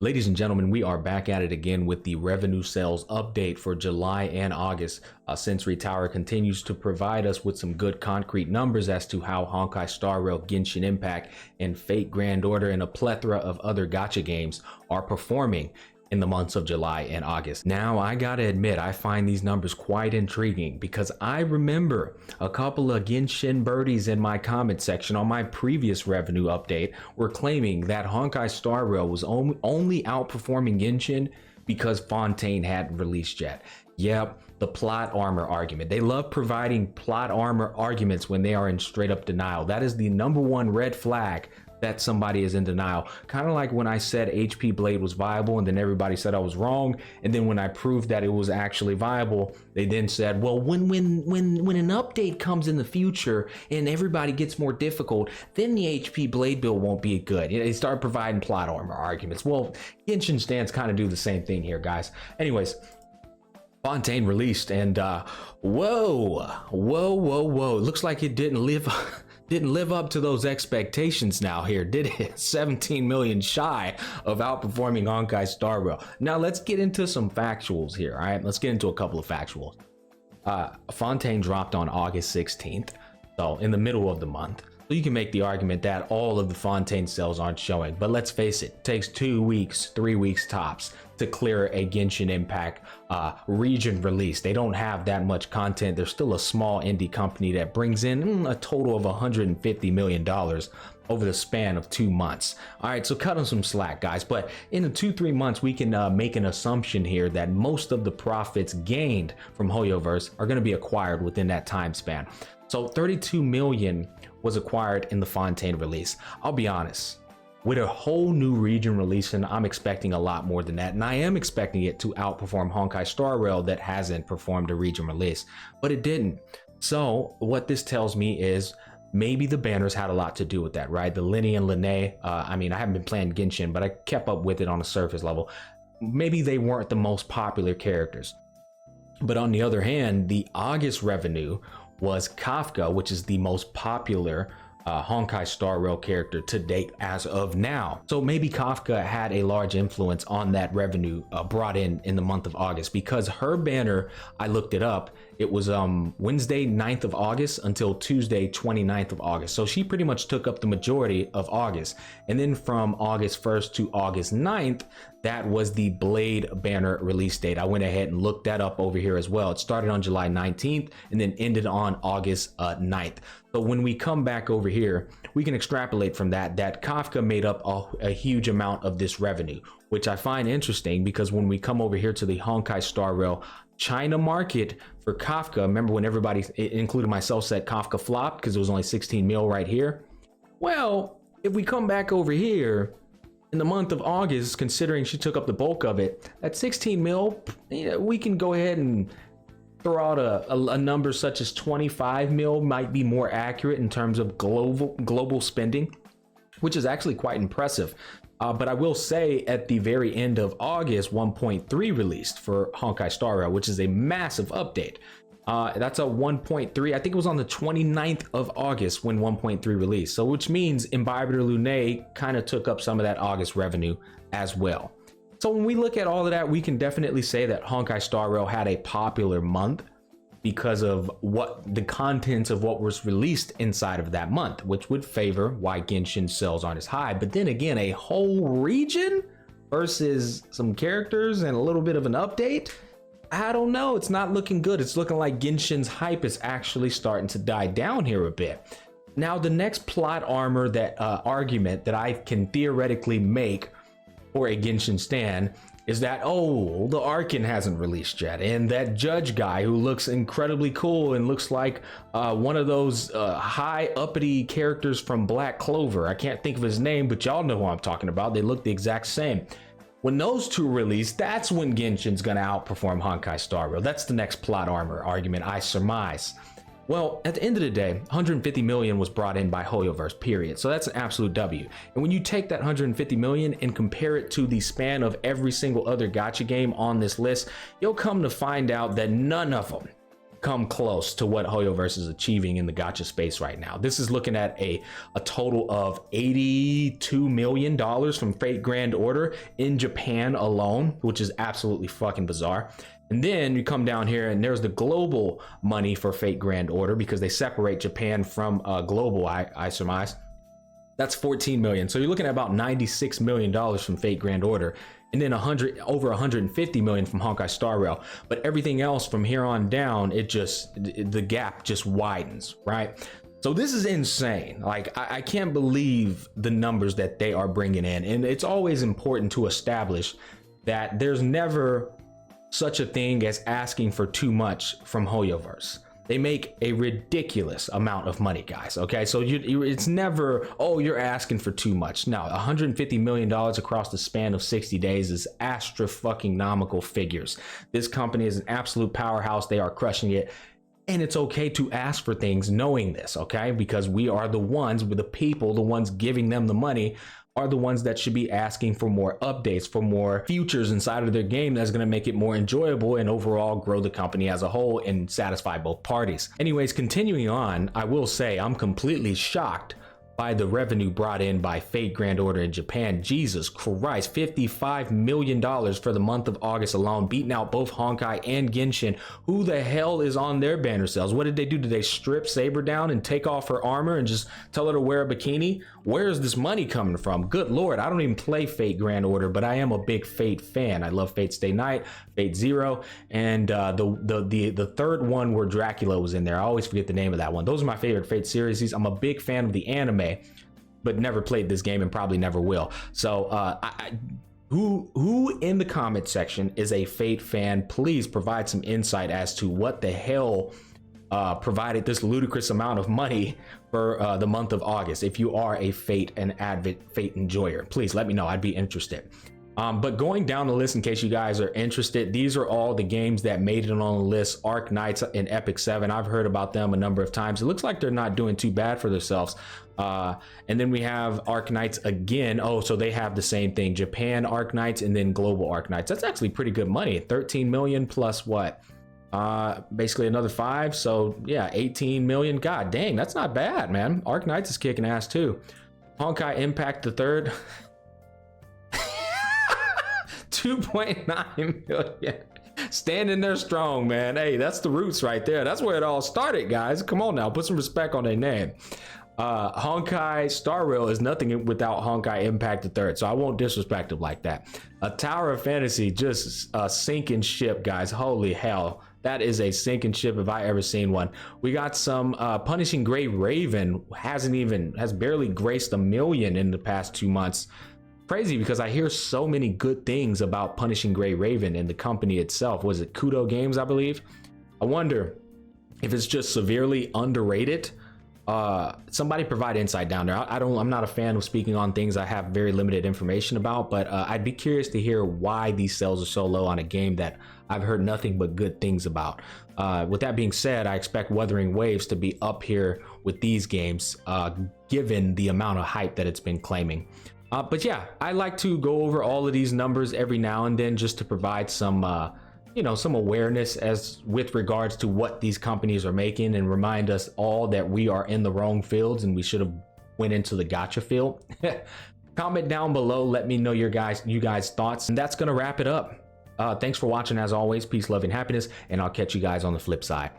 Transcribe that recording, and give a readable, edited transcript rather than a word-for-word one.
Ladies and gentlemen, we are back at it again with the revenue sales update for July and August. Sensory Tower continues to provide us with some good concrete numbers as to how Honkai Star Rail, Genshin Impact, and Fate Grand Order and a plethora of other gacha games are performing in the months of July and August. Now, I gotta admit, I find these numbers quite intriguing because I remember a couple of Genshin birdies in my comment section on my previous revenue update were claiming that Honkai Star Rail was only outperforming Genshin because Fontaine hadn't released yet. Yep, the plot armor argument. They love providing plot armor arguments when they are in straight up denial. That is the number one red flag that somebody is in denial. Kind of like when I said HP Blade was viable and then everybody said I was wrong, and then when I proved that it was actually viable, they then said, well, when an update comes in the future and everybody gets more difficult, then the HP Blade build won't be good. They start providing plot armor arguments. Well, Genshin stands kind of do the same thing here, guys. Anyways, Fontaine released and whoa, it looks like it didn't live up to those expectations now here, did it? 17 million shy of outperforming Honkai Star Rail. Now let's get into some factuals here, all right? Let's get into a couple of factuals. Fontaine dropped on August 16th, so in the middle of the month. So you can make the argument that all of the Fontaine sales aren't showing, but let's face it, takes 2 weeks, 3 weeks tops to clear a Genshin Impact region release. They don't have that much content. They're still a small indie company that brings in a total of $150 million over the span of 2 months. All right, so cut them some slack, guys. But in the 2-3 months, we can make an assumption here that most of the profits gained from Hoyoverse are going to be acquired within that time span. So 32 million was acquired in the Fontaine release. I'll be honest, with a whole new region releasing, I'm expecting a lot more than that. And I am expecting it to outperform Honkai Star Rail that hasn't performed a region release, but it didn't. So what this tells me is maybe the banners had a lot to do with that, right? The Linny and Linnae, I mean, I haven't been playing Genshin, but I kept up with it on a surface level. Maybe they weren't the most popular characters. But on the other hand, the August revenue was Kafka, which is the most popular Honkai Star Rail character to date as of now. So maybe Kafka had a large influence on that revenue brought in the month of August, because her banner, I looked it up, it was Wednesday 9th of August until Tuesday 29th of August. So she pretty much took up the majority of August. And then from August 1st to August 9th, that was the Blade banner release date. I went ahead and looked that up over here as well. It started on July 19th and then ended on August 9th. So when we come back over here, we can extrapolate from that Kafka made up a huge amount of this revenue, which I find interesting because when we come over here to the Honkai Star Rail China market for Kafka, remember when everybody, including myself, said Kafka flopped because it was only 16 mil right here? Well, if we come back over here, in the month of August, considering she took up the bulk of it, at 16 mil, we can go ahead and throw out a number such as 25 mil might be more accurate in terms of global spending, which is actually quite impressive. But I will say at the very end of August, 1.3 released for Honkai Star Rail, which is a massive update. That's a 1.3. I think it was on the 29th of August when 1.3 released. So which means Imbibitor Lunae kind of took up some of that August revenue as well. So when we look at all of that, we can definitely say that Honkai Star Rail had a popular month because of what the contents of what was released inside of that month, which would favor why Genshin sales aren't as high. But then again, a whole region versus some characters and a little bit of an update, I don't know. It's not looking good. It's looking like Genshin's hype is actually starting to die down here a bit. Now, the next plot armor argument that I can theoretically make for a Genshin stan is that, oh, the Archon hasn't released yet, and that judge guy who looks incredibly cool and looks like one of those high uppity characters from Black Clover. I can't think of his name, but y'all know who I'm talking about. They look the exact same. When those two release, that's when Genshin's gonna outperform Honkai Star Rail. That's the next plot armor argument, I surmise. Well, at the end of the day, 150 million was brought in by Hoyoverse, period. So that's an absolute W. And when you take that 150 million and compare it to the span of every single other gacha game on this list, you'll come to find out that none of them come close to what Hoyoverse is achieving in the gacha space right now. This is looking at a total of $82 million from Fate Grand Order in Japan alone, which is absolutely fucking bizarre. And then you come down here and there's the global money for Fate Grand Order, because they separate Japan from global, I surmise. That's 14 million. So you're looking at about $96 million from Fate Grand Order, and then over 150 million from Honkai Star Rail. But everything else from here on down, the gap just widens, right? So this is insane. Like, I can't believe the numbers that they are bringing in. And it's always important to establish that there's never such a thing as asking for too much from Hoyoverse. They make a ridiculous amount of money, guys. Okay, so it's never, oh, you're asking for too much. No, $150 million across the span of 60 days is astronomical figures. This company is an absolute powerhouse. They are crushing it. And it's okay to ask for things knowing this, okay? Because we are the ones, with the people, the ones giving them the money, are the ones that should be asking for more updates, for more features inside of their game that's going to make it more enjoyable and overall grow the company as a whole and satisfy both parties. Anyways, continuing on, I will say I'm completely shocked by the revenue brought in by Fate Grand Order in Japan. Jesus Christ, $55 million for the month of August alone, beating out both Honkai and Genshin. Who the hell is on their banner sales? What did they do? Did they strip Saber down and take off her armor and just tell her to wear a bikini? Where is this money coming from? Good Lord, I don't even play Fate Grand Order, but I am a big Fate fan. I love Fate Stay Night, Fate Zero, and the third one where Dracula was in there. I always forget the name of that one. Those are my favorite Fate series. I'm a big fan of the anime, but never played this game and probably never will. So who in the comment section is a Fate fan? Please provide some insight as to what the hell provided this ludicrous amount of money for the month of August. If you are a Fate and avid Fate enjoyer, please let me know. I'd be interested. But going down the list, in case you guys are interested, these are all the games that made it on the list. Arc Knights and Epic 7, I've heard about them a number of times. It looks like they're not doing too bad for themselves. And then we have Arc Knights again. Oh, so they have the same thing, Japan Arc Knights and then global Arc Knights. That's actually pretty good money. 13 million plus what? Basically another 5. So yeah, 18 million. God dang, that's not bad, man. Arc Knights is kicking ass too. Honkai Impact the third. 2.9 million. Standing there strong, man. Hey, that's the roots right there. That's where it all started, guys. Come on now, put some respect on their name. Honkai Star Rail is nothing without Honkai Impact the third, so I won't disrespect it like that. A Tower of Fantasy, just a sinking ship, guys. Holy hell, that is a sinking ship if I ever seen one. We got some Punishing Gray Raven, has barely graced 1 million in the past 2 months. Crazy, because I hear so many good things about Punishing Gray Raven and the company itself. Was it Kudo Games, I believe? I wonder if it's just severely underrated. Somebody provide insight down there. I'm not a fan of speaking on things I have very limited information about, but I'd be curious to hear why these sales are so low on a game that I've heard nothing but good things about. With that being said, I expect Wuthering Waves to be up here with these games, given the amount of hype that it's been claiming. But yeah, I like to go over all of these numbers every now and then just to provide some, some awareness as with regards to what these companies are making, and remind us all that we are in the wrong fields and we should have went into the gacha field. Comment down below, let me know you guys thoughts, and that's gonna wrap it up. Thanks for watching as always. Peace, love, and happiness, and I'll catch you guys on the flip side.